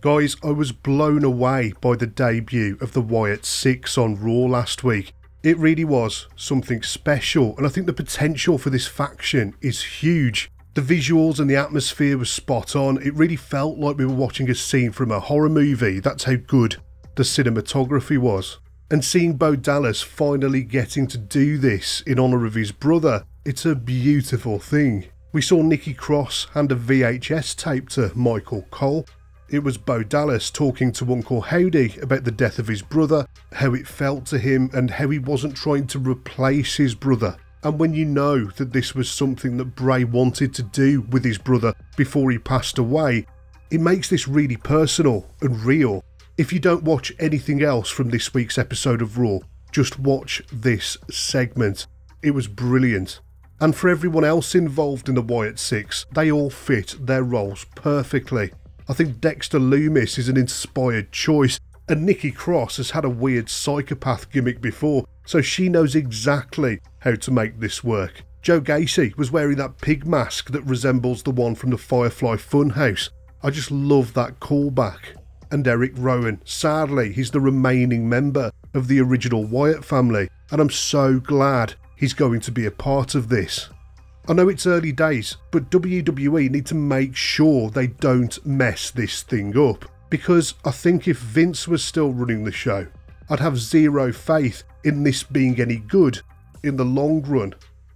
Guys, I was blown away by the debut of the Wyatt Six on Raw last week. It really was something special, and I think the potential for this faction is huge. The visuals and the atmosphere was spot on. It really felt like we were watching a scene from a horror movie. That's how good the cinematography was. And seeing Bo Dallas finally getting to do this in honour of his brother, it's a beautiful thing. We saw Nikki Cross hand a VHS tape to Michael Cole. It was Bo Dallas talking to Uncle Howdy about the death of his brother, how it felt to him and how he wasn't trying to replace his brother. And when you know that this was something that Bray wanted to do with his brother before he passed away, it makes this really personal and real. If you don't watch anything else from this week's episode of Raw, just watch this segment. It was brilliant. And for everyone else involved in the Wyatt Six, they all fit their roles perfectly. I think Dexter Lumis is an inspired choice, and Nikki Cross has had a weird psychopath gimmick before, so she knows exactly how to make this work. Joe Gacy was wearing that pig mask that resembles the one from the Firefly Funhouse. I just love that callback. And Eric Rowan, sadly, he's the remaining member of the original Wyatt family, and I'm so glad he's going to be a part of this. I know it's early days, but WWE need to make sure they don't mess this thing up, because I think if Vince was still running the show, I'd have zero faith in this being any good in the long run.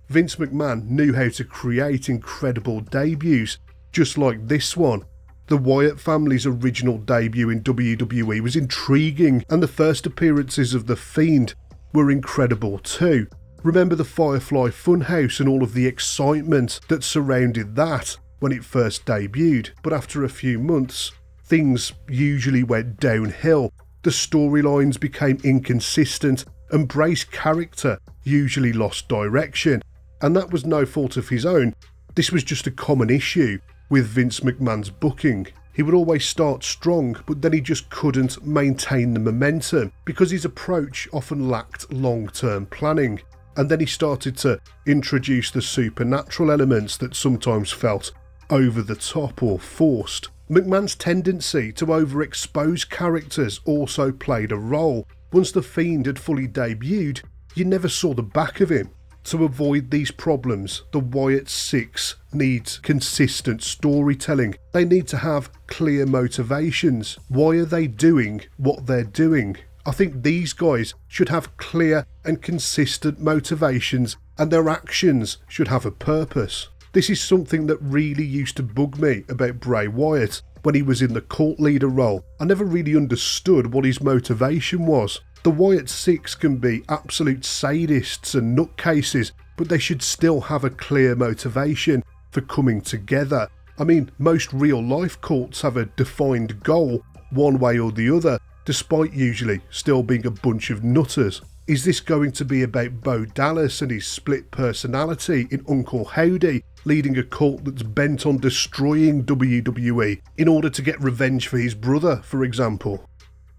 Vince McMahon knew how to create incredible debuts, just like this one. The Wyatt family's original debut in WWE was intriguing, and the first appearances of The Fiend were incredible too. Remember the Firefly Funhouse and all of the excitement that surrounded that when it first debuted, but after a few months, things usually went downhill. The storylines became inconsistent and Bray's character usually lost direction, and that was no fault of his own. This was just a common issue with Vince McMahon's booking. He would always start strong, but then he just couldn't maintain the momentum because his approach often lacked long-term planning. And then he started to introduce the supernatural elements that sometimes felt over the top or forced. McMahon's tendency to overexpose characters also played a role. Once The Fiend had fully debuted, you never saw the back of him. To avoid these problems, the Wyatt Six needs consistent storytelling. They need to have clear motivations. Why are they doing what they're doing? I think these guys should have clear and consistent motivations, and their actions should have a purpose. This is something that really used to bug me about Bray Wyatt when he was in the cult leader role. I never really understood what his motivation was. The Wyatt Six can be absolute sadists and nutcases, but they should still have a clear motivation for coming together. I mean, most real life cults have a defined goal, one way or the other, despite usually still being a bunch of nutters. Is this going to be about Bo Dallas and his split personality in Uncle Howdy, leading a cult that's bent on destroying WWE in order to get revenge for his brother, for example?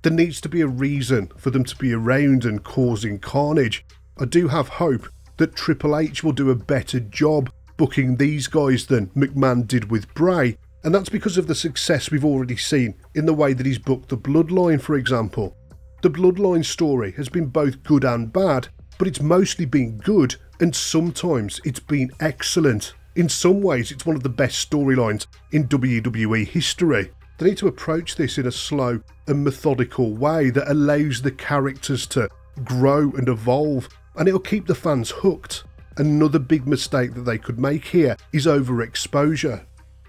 There needs to be a reason for them to be around and causing carnage. I do have hope that Triple H will do a better job booking these guys than McMahon did with Bray, and that's because of the success we've already seen in the way that he's booked the Bloodline, for example. The Bloodline story has been both good and bad, but it's mostly been good, and sometimes it's been excellent. In some ways, it's one of the best storylines in WWE history. They need to approach this in a slow and methodical way that allows the characters to grow and evolve, and it'll keep the fans hooked. Another big mistake that they could make here is overexposure.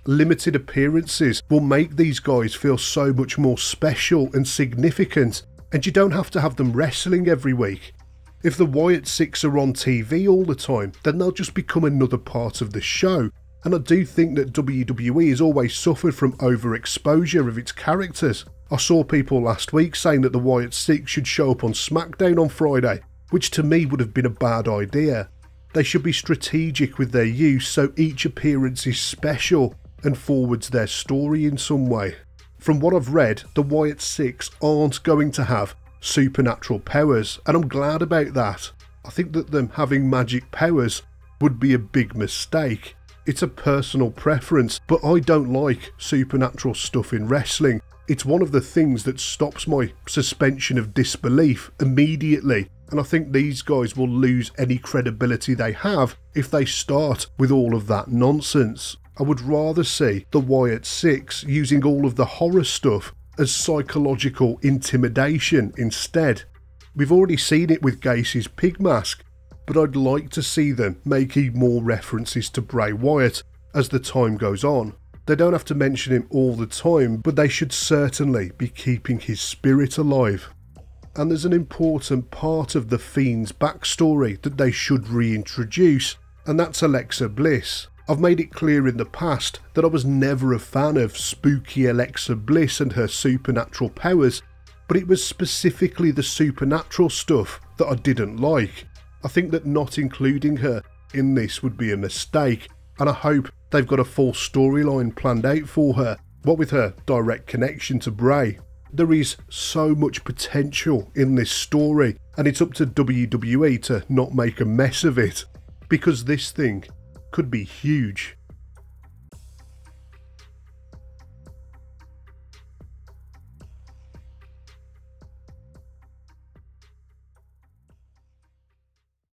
Limited appearances will make these guys feel so much more special and significant, and you don't have to have them wrestling every week. If the Wyatt Six are on TV all the time, then they'll just become another part of the show, and I do think that WWE has always suffered from overexposure of its characters. I saw people last week saying that the Wyatt Six should show up on SmackDown on Friday, which to me would have been a bad idea. They should be strategic with their use so each appearance is special and forwards their story in some way. From what I've read, the Wyatt Six aren't going to have supernatural powers, and I'm glad about that. I think that them having magic powers would be a big mistake. It's a personal preference, but I don't like supernatural stuff in wrestling. It's one of the things that stops my suspension of disbelief immediately, and I think these guys will lose any credibility they have if they start with all of that nonsense. I would rather see the Wyatt Six using all of the horror stuff as psychological intimidation instead. We've already seen it with Gacy's pig mask, but I'd like to see them making more references to Bray Wyatt as the time goes on. They don't have to mention him all the time, but they should certainly be keeping his spirit alive. And there's an important part of the Fiend's backstory that they should reintroduce, and that's Alexa Bliss. I've made it clear in the past that I was never a fan of spooky Alexa Bliss and her supernatural powers, but it was specifically the supernatural stuff that I didn't like. I think that not including her in this would be a mistake, and I hope they've got a full storyline planned out for her, what with her direct connection to Bray. There is so much potential in this story, and it's up to WWE to not make a mess of it, because this thing could be huge.